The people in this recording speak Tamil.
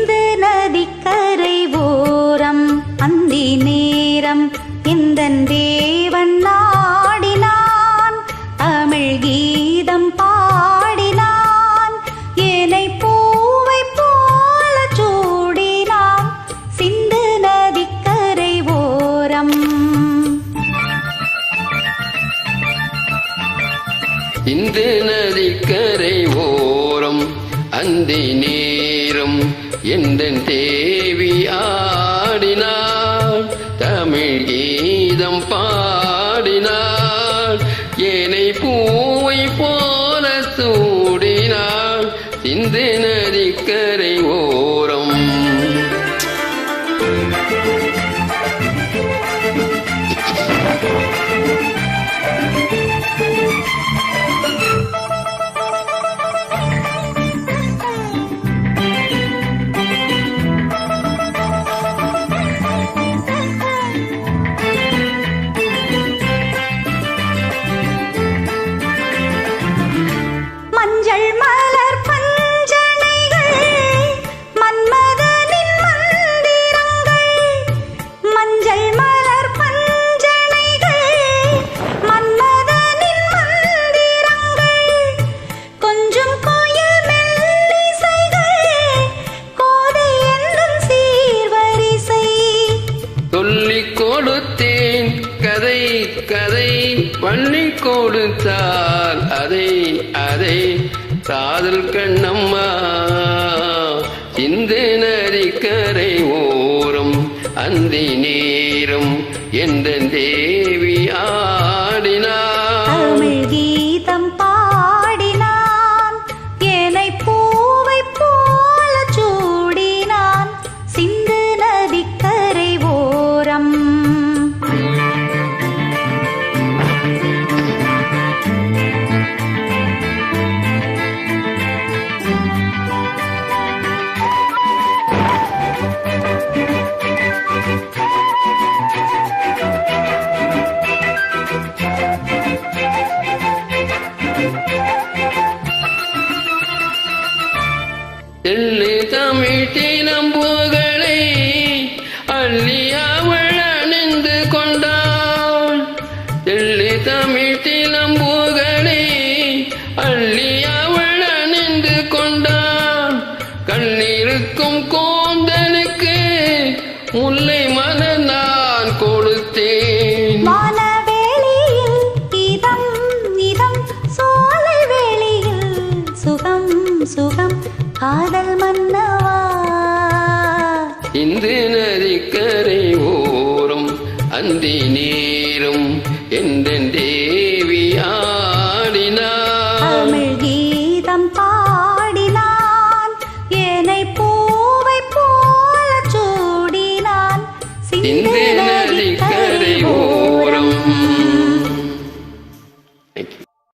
சிந்து நதிக்கரை ஓரம் அந்தி நேரம் எந்தன் தேவன் நாடினான் தமிழ் கீதம் பாடினான் ஏனை பூவை போல சூடினான் சிந்து நதிக்கரை ஓரம். சிந்து நதிக்கரை ஓரம் அந்தி நேரம் எந்தன் தேவி ஆடினாள் தமிழ் கீதம் பாடினாள் ஏனை பூவை போல சூடினாள் சிந்து நதிக்கரை ஓரம். மஞ்சள் மலர் பஞ்சனைகள் மன்மதனின் மந்திரங்கள் மஞ்சள் மலர் பஞ்சனைகள் மன்மதனின் மந்திரங்கள் கொஞ்சம் கோயில் மெல்லிசைகள் கோதை என்னும் சீர்வரிசை சொல்லிக் கொடுத்தேன் கதை கதை பண்ணி கொடுத்தால் அதை அதை காதல் கண்ணம்மா சிந்து நதிக்கரை ஓரம் அந்தி நேரம் எந்த தேவி ஆடினாள் தமிழ் கீதம் பாடினான் ஏனை பூவை போல சூடினான் சிந்து நதிக்கரை ஓரம். தெள்ளு தமிழ் தினம்புகளை அள்ளி அவள் அணிந்து கொண்டாள் தெள்ளு தமிழ் தினம்புகளை அள்ளி அவள் அணிந்து கொண்டாள் கண்ணிருக்கும் கோந்தனுக்கு முல்லை மலர் நான் கொடுத்தேன் வானவெளியில் இதம் இதம் சோலை வெளியில் சுகம் சுகம் காதல் மன்னவா. சிந்து நதிக்கரை ஓரம் அந்தி